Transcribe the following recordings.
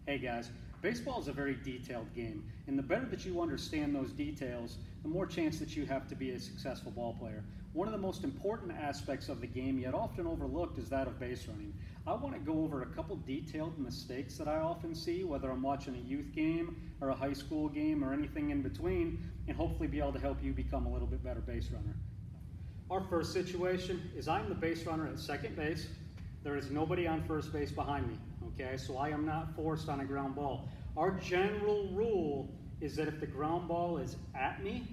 Hey guys, baseball is a very detailed game, and the better that you understand those details, the more chance that you have to be a successful ball player. One of the most important aspects of the game, yet often overlooked, is that of base running. I want to go over a couple detailed mistakes that I often see, whether I'm watching a youth game or a high school game or anything in between, and hopefully be able to help you become a little bit better base runner. Our first situation is I'm the base runner at second base. There is nobody on first base behind me, okay? So I am not forced on a ground ball. Our general rule is that if the ground ball is at me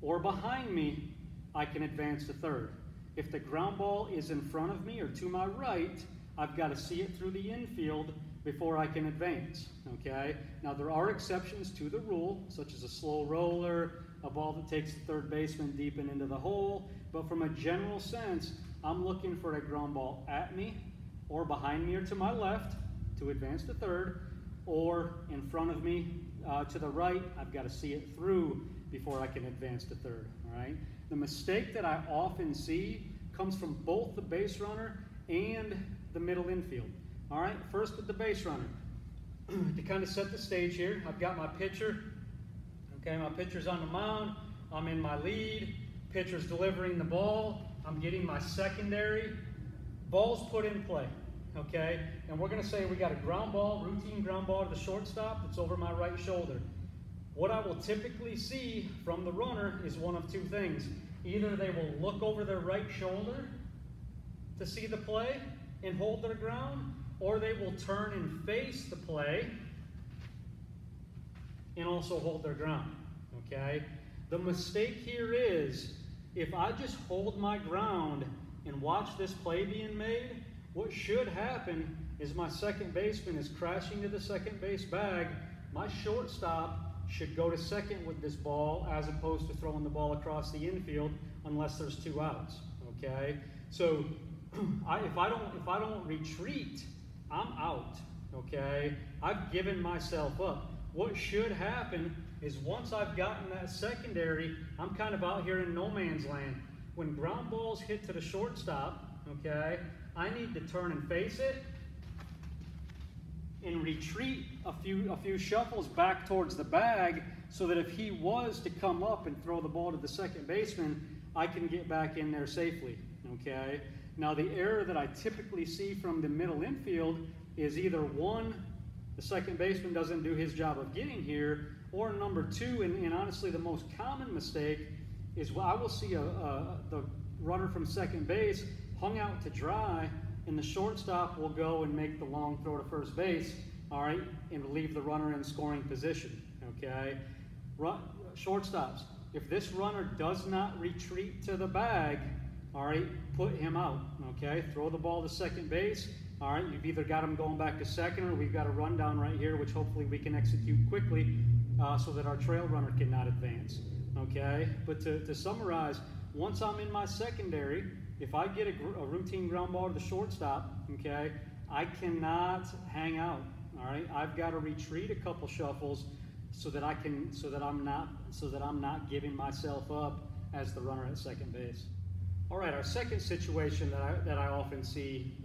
or behind me, I can advance to third. If the ground ball is in front of me or to my right, I've got to see it through the infield before I can advance, okay? Now there are exceptions to the rule, such as a slow roller, a ball that takes the third baseman deep and into the hole, but from a general sense, I'm looking for a ground ball at me or behind me or to my left to advance to third, or in front of me to the right. I've got to see it through before I can advance to third, all right? The mistake that I often see comes from both the base runner and the middle infield, all right? First with the base runner. To kind of set the stage here, I've got my pitcher, okay? My pitcher's on the mound, I'm in my lead, pitcher's delivering the ball, I'm getting my secondary, ball's put in play, okay? And we're gonna say we got a ground ball, routine ground ball to the shortstop that's over my right shoulder. What I will typically see from the runner is one of two things. Either they will look over their right shoulder to see the play and hold their ground, or they will turn and face the play and also hold their ground, okay? The mistake here is, if I just hold my ground and watch this play being made, what should happen is my second baseman is crashing to the second base bag. My shortstop should go to second with this ball as opposed to throwing the ball across the infield unless there's two outs, okay? So if I don't retreat, I'm out, okay? I've given myself up. What should happen is once I've gotten that secondary, I'm kind of out here in no man's land. When ground balls hit to the shortstop, okay, I need to turn and face it and retreat a few shuffles back towards the bag so that if he was to come up and throw the ball to the second baseman, I can get back in there safely, okay? Now the error that I typically see from the middle infield is either one, the second baseman doesn't do his job of getting here, or number two, and honestly the most common mistake, is I will see the runner from second base hung out to dry, and the shortstop will go and make the long throw to first base, all right, and leave the runner in scoring position, okay? Shortstops, if this runner does not retreat to the bag, all right, put him out, okay? Throw the ball to second base, all right? You've either got him going back to second, or we've got a rundown right here, which hopefully we can execute quickly so that our trail runner cannot advance, okay? But to summarize, once I'm in my secondary, if I get a routine ground ball to the shortstop, okay, I cannot hang out, all right? I've got to retreat a couple shuffles so that I'm not giving myself up as the runner at second base. All right, our second situation that I often see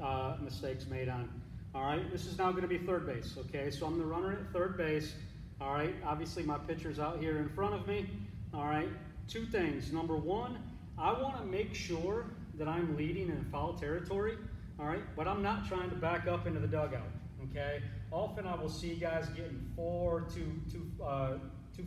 mistakes made on, all right, this is now going to be third base, okay? So I'm the runner at third base, all right? Obviously my pitcher's out here in front of me, all right? Two things. Number one, I want to make sure that I'm leading in foul territory, all right? But I'm not trying to back up into the dugout, okay? Often I will see guys getting too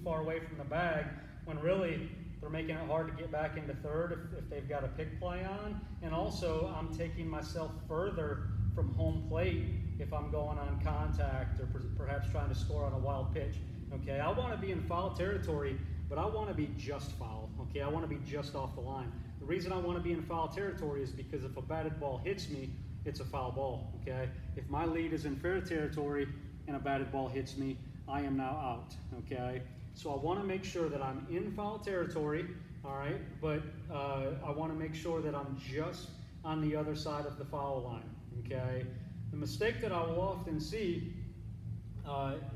far away from the bag when really they're making it hard to get back into third if they've got a pick play on. And also I'm taking myself further from home plate if I'm going on contact or perhaps trying to score on a wild pitch, okay? I want to be in foul territory, but I want to be just foul, okay? I want to be just off the line. The reason I want to be in foul territory is because if a batted ball hits me, it's a foul ball, okay? If my lead is in fair territory and a batted ball hits me, I am now out, okay? So I want to make sure that I'm in foul territory, all right? But I want to make sure that I'm just on the other side of the foul line, okay? The mistake that I will often see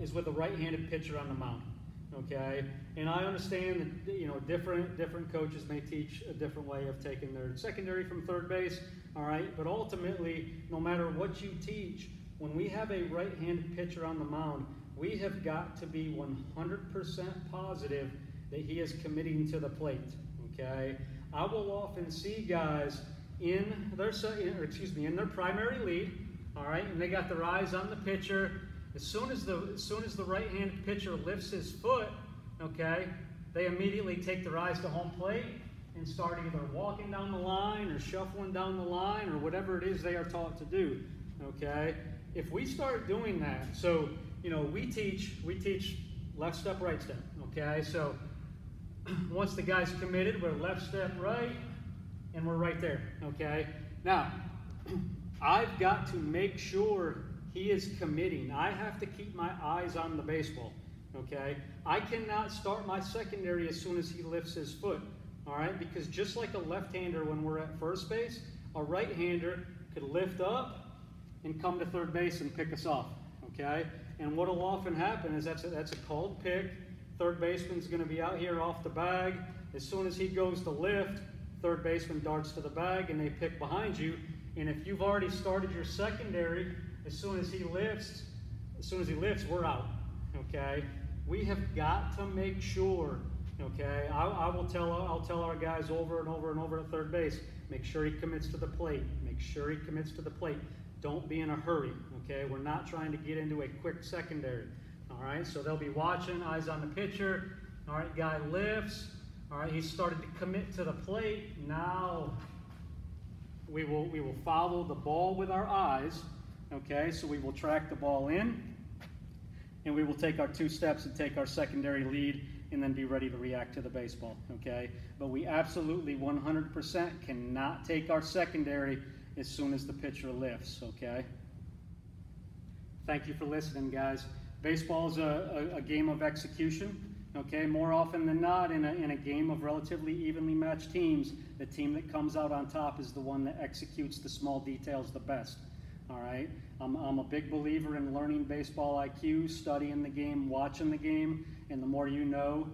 is with a right-handed pitcher on the mound. Okay, and I understand that different coaches may teach a different way of taking their secondary from third base. All right, but ultimately, no matter what you teach, when we have a right-handed pitcher on the mound, we have got to be 100% positive that he is committing to the plate, okay? I will often see guys in their primary lead, all right, and they got their eyes on the pitcher. As soon as the right-handed pitcher lifts his foot, okay, they immediately take their eyes to home plate and start either walking down the line or shuffling down the line or whatever it is they are taught to do, okay? If we start doing that, so, you know, we teach left step, right step, okay? So once the guy's committed, we're left step right, and we're right there, okay? Now, I've got to make sure he is committing. I have to keep my eyes on the baseball, okay? I cannot start my secondary as soon as he lifts his foot, all right? Because just like a left-hander when we're at first base, a right-hander could lift up and come to third base and pick us off, okay? And what will often happen is that's a called pick. Third baseman's going to be out here off the bag. As soon as he goes to lift, third baseman darts to the bag and they pick behind you. And if you've already started your secondary, as soon as he lifts, we're out, okay? We have got to make sure, okay? I'll tell our guys over and over and over at third base, make sure he commits to the plate. Make sure he commits to the plate. Don't be in a hurry, okay? We're not trying to get into a quick secondary, all right? So they'll be watching, eyes on the pitcher. All right, guy lifts. All right, he started to commit to the plate. Now we will follow the ball with our eyes, okay? So we will track the ball in, and we will take our 2 steps and take our secondary lead and then be ready to react to the baseball, okay? But we absolutely 100% cannot take our secondary as soon as the pitcher lifts, okay? Thank you for listening, guys. Baseball is a game of execution, okay? More often than not, in a game of relatively evenly matched teams, the team that comes out on top is the one that executes the small details the best, all right? I'm a big believer in learning baseball IQ, studying the game, watching the game, and the more you know,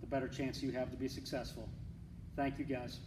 the better chance you have to be successful. Thank you, guys.